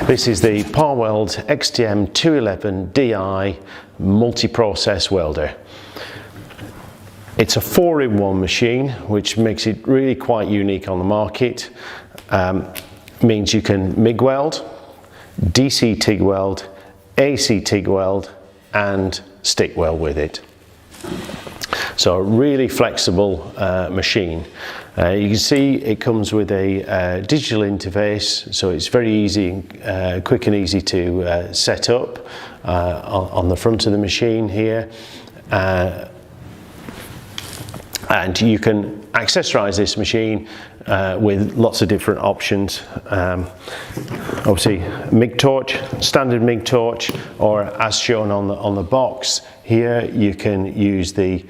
This is the Parweld XTM211Di multi-process welder. It's a 4-in-1 machine, which makes it really quite unique on the market. Means you can MIG weld, DC TIG weld, AC TIG weld and stick weld with it. So a really flexible machine. You can see it comes with a digital interface, so it's very easy, quick and easy to set up on the front of the machine here. And you can accessorize this machine with lots of different options. Obviously MIG torch, standard MIG torch, or as shown on the box here, you can use the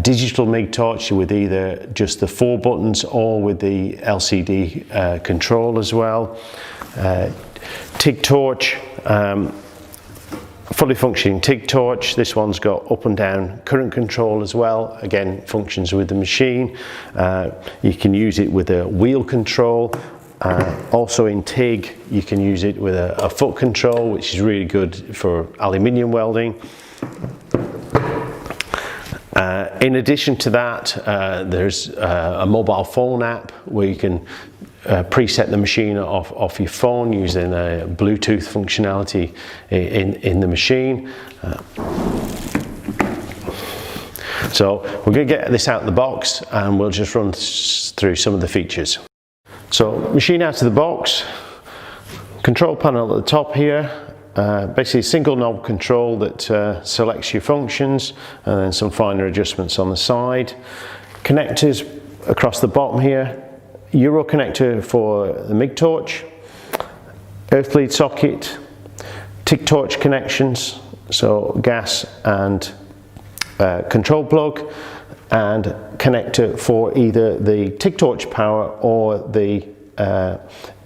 digital MIG torch with either just the 4 buttons or with the LCD control as well. TIG torch, fully functioning TIG torch. This one's got up and down current control as well. Again, functions with the machine. You can use it with a wheel control. Also in TIG, you can use it with a foot control, which is really good for aluminium welding. In addition to that, there's a mobile phone app where you can preset the machine off your phone using a Bluetooth functionality in the machine. So we're going to get this out of the box and we'll just run through some of the features. So machine out of the box, control panel at the top here. Basically a single knob control that selects your functions, and then some finer adjustments on the side. Connectors across the bottom here. Euro connector for the MIG torch, earth bleed socket, TIG torch connections, so gas and control plug, and connector for either the TIG torch power or the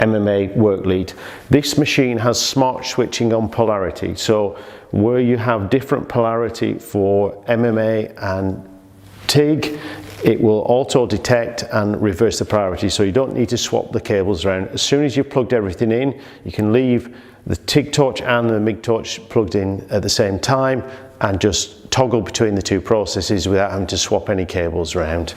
MMA work lead. This machine has smart switching on polarity, so where you have different polarity for MMA and TIG, it will auto detect and reverse the polarity, so you don't need to swap the cables around. As soon as you've plugged everything in, you can leave the TIG torch and the MIG torch plugged in at the same time and just toggle between the two processes without having to swap any cables around.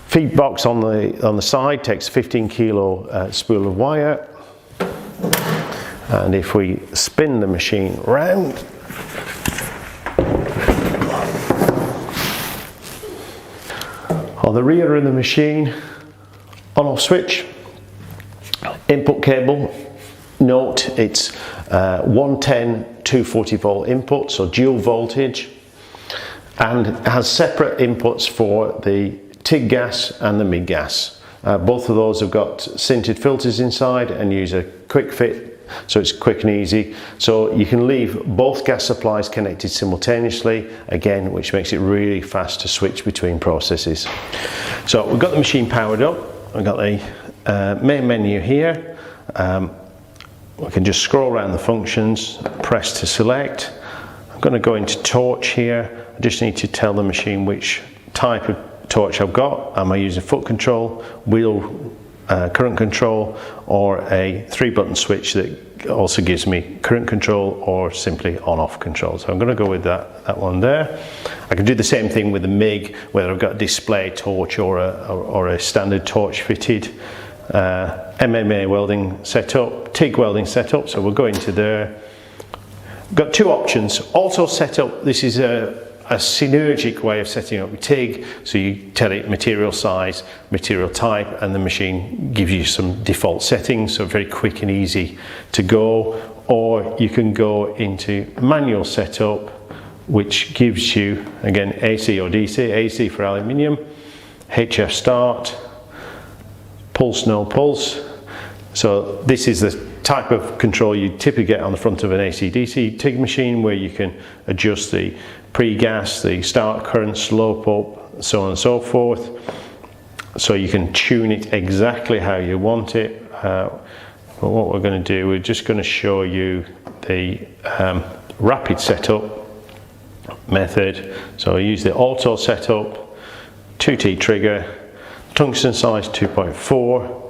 Feed box on the side takes a 15 kilo spool of wire, and if we spin the machine round, on the rear of the machine, on-off switch, input cable. Note it's 110 240 volt input, so dual voltage, and it has separate inputs for the TIG gas and the MIG gas. Both of those have got sintered filters inside and use a quick fit, so it's quick and easy. So you can leave both gas supplies connected simultaneously, again, which makes it really fast to switch between processes. So we've got the machine powered up. I've got the main menu here. We can just scroll around the functions, press to select. I'm going to go into torch here. I just need to tell the machine which type of torch I've got. Am I using foot control, wheel current control, or a 3-button switch that also gives me current control or simply on-off control. So I'm going to go with that one there. I can do the same thing with the MIG, whether I've got a display torch or a standard torch fitted. MMA welding setup, TIG welding setup, so we'll go into there. Got 2 options. Auto setup, this is a synergic way of setting up your TIG, so you tell it material size, material type, and the machine gives you some default settings, so very quick and easy to go. Or you can go into manual setup, which gives you, again, AC or DC, AC for aluminium, HF start, pulse, no pulse. So this is the type of control you typically get on the front of an AC/DC TIG machine, where you can adjust the pre-gas, the start current, slope up, so on and so forth. So you can tune it exactly how you want it. But what we're going to do, we're just going to show you the rapid setup method. So I use the auto setup, 2T trigger, tungsten size 2.4.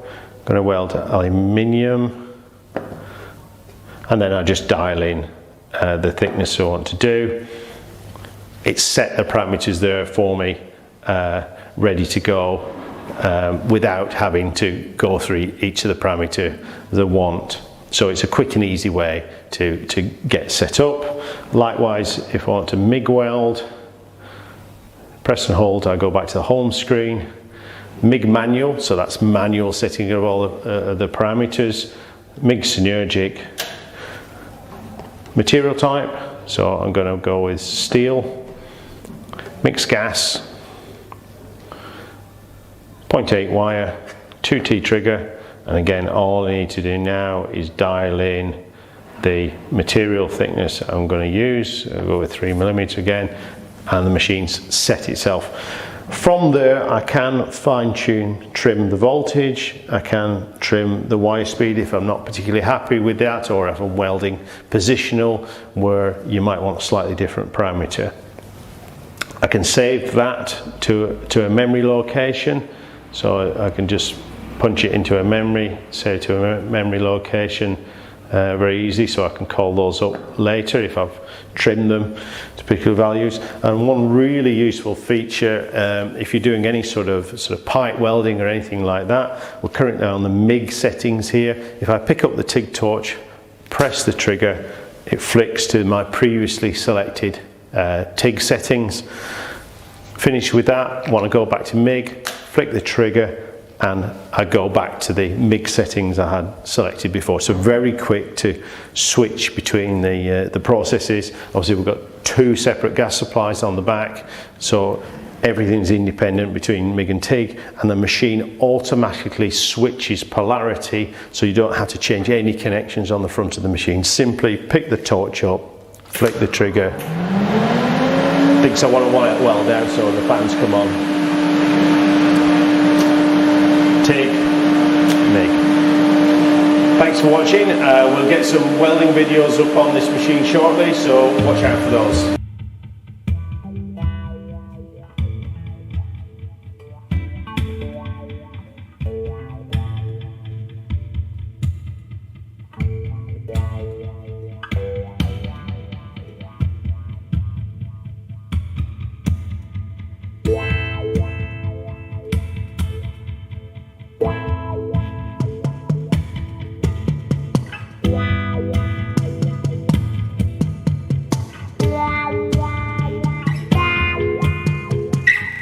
Going to weld aluminium, and then I just dial in the thickness I want to do. It's set the parameters there for me, ready to go, without having to go through each of the parameters I want. So it's a quick and easy way to get set up. Likewise, if I want to MIG weld, press and hold, I go back to the home screen. MIG manual, so that's manual setting of all the parameters. MIG synergic. Material type, so I'm going to go with steel. Mixed gas. 0.8 wire, 2T trigger, and again all I need to do now is dial in the material thickness I'm going to use. I'll go with 3mm again, and the machine's set itself. From there I can fine-tune, trim the voltage, I can trim the wire speed if I'm not particularly happy with that, or if I'm welding positional where you might want a slightly different parameter. I can save that to a memory location, so I can just punch it into a memory, save to a memory location very easy, so I can call those up later if I've trimmed them to particular values. And one really useful feature, if you're doing any sort of pipe welding or anything like that, we're currently on the MIG settings here. If I pick up the TIG torch, press the trigger, it flicks to my previously selected TIG settings. Finish with that, want to go back to MIG, flick the trigger, and I go back to the MIG settings I had selected before. So very quick to switch between the processes. Obviously we've got two separate gas supplies on the back, so everything's independent between MIG and TIG, and the machine automatically switches polarity, so you don't have to change any connections on the front of the machine. Simply pick the torch up, flick the trigger, thinks I want to wire weld out, so the fans come on. TIG, MIG. Thanks for watching. We'll get some welding videos up on this machine shortly, so watch out for those.